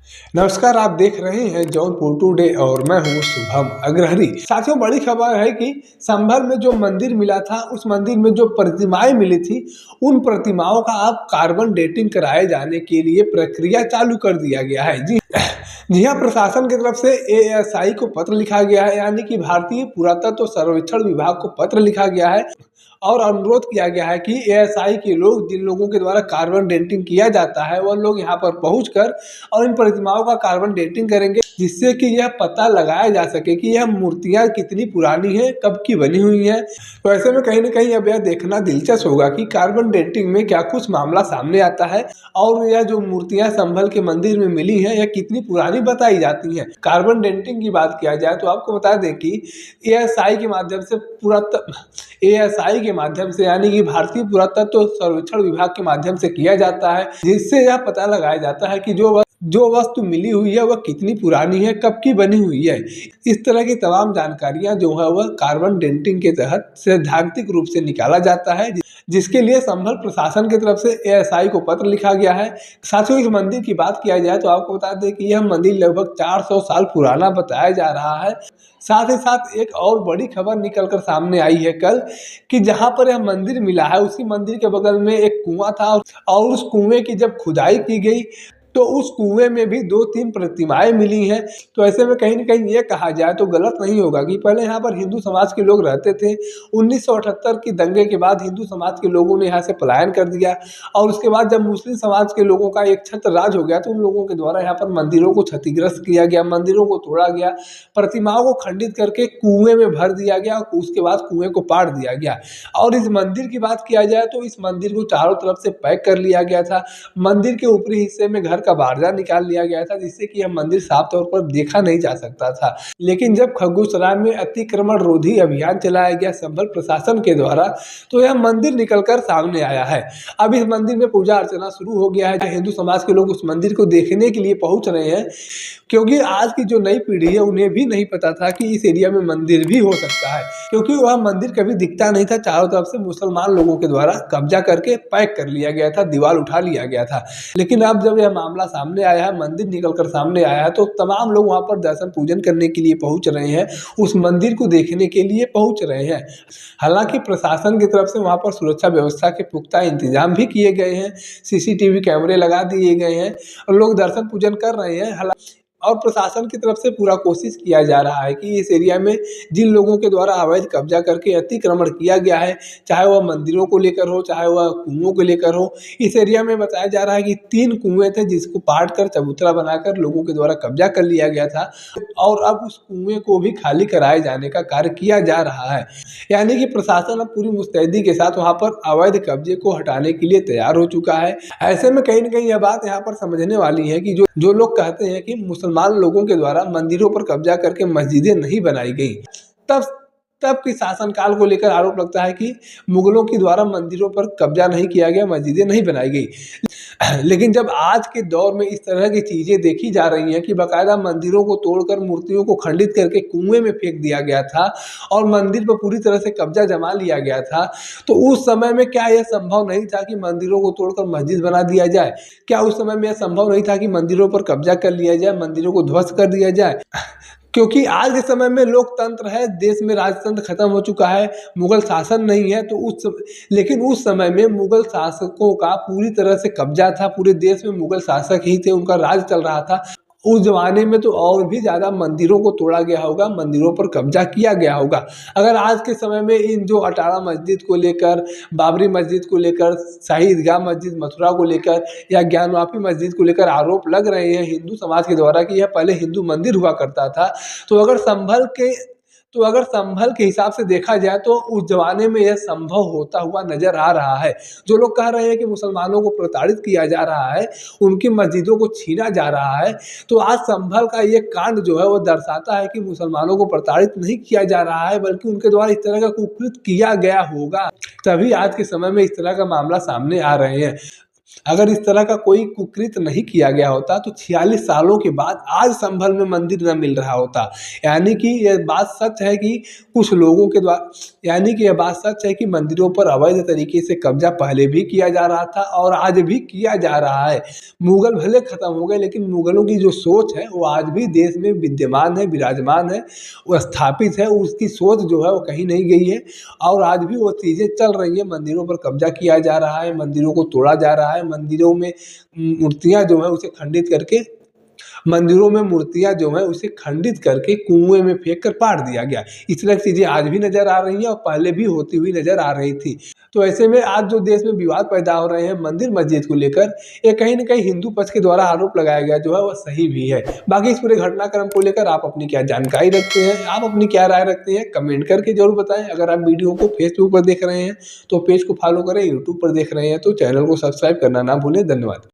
नमस्कार, आप देख रहे हैं जौनपुर टुडे और मैं हूं शुभम अग्रहरी। साथियों, बड़ी खबर है कि संभल में जो मंदिर मिला था, उस मंदिर में जो प्रतिमाएं मिली थी, उन प्रतिमाओं का अब कार्बन डेटिंग कराए जाने के लिए प्रक्रिया चालू कर दिया गया है। जी हाँ, प्रशासन की तरफ से एएसआई को पत्र लिखा गया है, यानी कि भारतीय पुरातत्व सर्वेक्षण विभाग को पत्र लिखा गया है और अनुरोध किया गया है कि एएसआई के लोग, जिन लोगों के द्वारा कार्बन डेटिंग किया जाता है, वह लोग यहाँ पर पहुंचकर और इन प्रतिमाओं का कार्बन डेटिंग करेंगे, जिससे कि यह पता लगाया जा सके कि यह मूर्तियां कितनी पुरानी है, कब की बनी हुई है। तो ऐसे में कहीं ना कहीं अब यह देखना दिलचस्प होगा कि कार्बन डेटिंग में क्या कुछ मामला सामने आता है और यह जो मूर्तियां संभल के मंदिर में मिली हैं, यह कितनी पुरानी बताई जाती हैं। कार्बन डेटिंग की बात किया जाए तो आपको बता दें कि एएसआई के माध्यम से एएसआई के माध्यम से, यानी कि भारतीय पुरातत्व सर्वेक्षण विभाग के माध्यम से किया जाता है, जिससे यह पता लगाया जाता है कि जो वस्तु मिली हुई है वह कितनी पुरानी है, कब की बनी हुई है। इस तरह की तमाम जानकारियां जो है वह कार्बन डेटिंग के तहत सैद्धांतिक रूप से निकाला जाता है, जिसके लिए संभल प्रशासन की तरफ से एएसआई को पत्र लिखा गया है। साथियों, इस मंदिर की बात किया जाए तो आपको बता दें कि यह मंदिर लगभग 400 साल पुराना बताया जा रहा है। साथ ही साथ एक और बड़ी खबर निकलकर सामने आई है कल, कि जहां पर यह मंदिर मिला है, उसी मंदिर के बगल में एक कुआं था और उस कुएं की जब खुदाई की गई तो उस कुएं में भी 2-3 प्रतिमाएं मिली हैं। तो ऐसे में कहीं ना कहीं ये कहा जाए तो गलत नहीं होगा कि पहले यहाँ पर हिंदू समाज के लोग रहते थे। 1978 की दंगे के बाद हिंदू समाज के लोगों ने यहाँ से पलायन कर दिया और उसके बाद जब मुस्लिम समाज के लोगों का एक छत्र राज हो गया तो उन लोगों के द्वारा यहाँ पर मंदिरों को क्षतिग्रस्त किया गया, मंदिरों को तोड़ा गया, प्रतिमाओं को खंडित करके कुएं में भर दिया गया, उसके बाद कुएं को पाट दिया गया। और इस मंदिर की बात किया जाए तो इस मंदिर को चारों तरफ से पैक कर लिया गया था। मंदिर के ऊपरी हिस्से में घर का बारजा निकाल लिया गया था, जिससे कि यह मंदिर साफ तौर पर देखा नहीं जा सकता था। लेकिन जब खगुसराय में अतिक्रमण रोधी अभियान चलाया गया संभल प्रशासन के द्वारा, तो यह मंदिर निकलकर सामने आया है। अब इस मंदिर में पूजा अर्चना शुरू हो गया है। हिंदू समाज के लोग उस मंदिर को देखने के लिए पहुंच रहे हैं, क्योंकि आज की जो नई पीढ़ी है उन्हें भी नहीं पता था कि इस एरिया में मंदिर भी हो सकता है, क्योंकि वह मंदिर कभी दिखता नहीं था। चारों तरफ से मुसलमान लोगों के द्वारा कब्जा करके पैक कर लिया गया था, दीवार उठा लिया गया था। लेकिन अब जब यह मामला सामने आया है, मंदिर निकलकर सामने आया है, तो तमाम लोग वहां पर दर्शन पूजन करने के लिए पहुंच रहे हैं, उस मंदिर को देखने के लिए पहुंच रहे हैं। हालांकि प्रशासन की तरफ से वहां पर सुरक्षा व्यवस्था के पुख्ता इंतजाम भी किए गए हैं, सीसीटीवी कैमरे लगा दिए गए हैं और लोग दर्शन पूजन कर रहे हैं। और प्रशासन की तरफ से पूरा कोशिश किया जा रहा है कि इस एरिया में जिन लोगों के द्वारा अवैध कब्जा करके अतिक्रमण किया गया है, चाहे वह मंदिरों को लेकर हो, चाहे वह कुओं को लेकर हो, इस एरिया में बताया जा रहा है कि 3 कुएं थे जिसको पाट कर चबूतरा बनाकर लोगों के द्वारा कब्जा कर लिया गया था और अब उस कुएं को भी खाली कराए जाने का कार्य किया जा रहा है। यानी कि प्रशासन अब पूरी मुस्तैदी के साथ वहां पर अवैध कब्जे को हटाने के लिए तैयार हो चुका है। ऐसे में कहीं ना कहीं यह बात यहाँ पर समझने वाली है कि जो लोग कहते हैं कि मुसलमान लोगों के द्वारा मंदिरों पर कब्जा करके मस्जिदें नहीं बनाई गई, तब तब के शासनकाल को लेकर आरोप लगता है कि मुगलों के द्वारा मंदिरों पर कब्जा नहीं किया गया, मस्जिदें नहीं बनाई गई। लेकिन जब आज के दौर में इस तरह की चीजें देखी जा रही हैं कि बाकायदा मंदिरों को तोड़कर मूर्तियों को खंडित करके कुएं में फेंक दिया गया था और मंदिर पर पूरी तरह से कब्जा जमा लिया गया था, तो उस समय में क्या यह संभव नहीं था कि मंदिरों को तोड़कर मस्जिद बना दिया जाए? क्या उस समय में यह संभव नहीं था कि मंदिरों पर कब्जा कर लिया जाए, मंदिरों को ध्वस्त कर दिया जाए? क्योंकि आज के समय में लोकतंत्र है, देश में राजतंत्र खत्म हो चुका है, मुगल शासन नहीं है, तो लेकिन उस समय में मुगल शासकों का पूरी तरह से कब्जा था, पूरे देश में मुगल शासक ही थे, उनका राज चल रहा था। उस जमाने में तो और भी ज़्यादा मंदिरों को तोड़ा गया होगा, मंदिरों पर कब्जा किया गया होगा। अगर आज के समय में इन जो अटारा मस्जिद को लेकर, बाबरी मस्जिद को लेकर, शाही ईदगाह मस्जिद मथुरा को लेकर या ज्ञानवापी मस्जिद को लेकर आरोप लग रहे हैं हिंदू समाज के द्वारा कि यह पहले हिंदू मंदिर हुआ करता था, तो अगर संभल के हिसाब से देखा जाए तो उस जमाने में यह संभव होता हुआ नजर आ रहा है। जो लोग कह रहे हैं कि मुसलमानों को प्रताड़ित किया जा रहा है, उनकी मस्जिदों को छीना जा रहा है, तो आज संभल का ये कांड जो है वो दर्शाता है कि मुसलमानों को प्रताड़ित नहीं किया जा रहा है, बल्कि उनके द्वारा इस तरह का कुकृत किया गया होगा, तभी आज के समय में इस तरह का मामला सामने आ रहे हैं। अगर इस तरह का कोई कुकृत्य नहीं किया गया होता तो 46 सालों के बाद आज संभल में मंदिर न मिल रहा होता। यानी कि यह बात सच है कि कुछ लोगों के द्वारा यानी कि यह बात सच है कि मंदिरों पर अवैध तरीके से कब्जा पहले भी किया जा रहा था और आज भी किया जा रहा है। मुगल भले खत्म हो गए लेकिन मुगलों की जो सोच है वो आज भी देश में विद्यमान है, विराजमान है, वो स्थापित है। उसकी सोच जो है वो कहीं नहीं गई है और आज भी वो चीज़ें चल रही है। मंदिरों पर कब्जा किया जा रहा है, मंदिरों को तोड़ा जा रहा है, मंदिरों में मूर्तियाँ जो है उसे खंडित करके मंदिरों में मूर्तियाँ जो है उसे खंडित करके कुएं में फेंक कर पाट दिया गया। इस तरह की चीज़ें आज भी नज़र आ रही हैं और पहले भी होती हुई नज़र आ रही थी। तो ऐसे में आज जो देश में विवाद पैदा हो रहे हैं मंदिर मस्जिद को लेकर, ये कहीं न कहीं हिंदू पक्ष के द्वारा आरोप लगाया गया जो है वो सही भी है। बाकी इस पूरे घटनाक्रम को लेकर आप अपनी क्या जानकारी रखते हैं, आप अपनी क्या राय रखते हैं, कमेंट करके ज़रूर बताएँ। अगर आप वीडियो को फेसबुक पर देख रहे हैं तो पेज को फॉलो करें, यूट्यूब पर देख रहे हैं तो चैनल को सब्सक्राइब करना ना भूलें। धन्यवाद।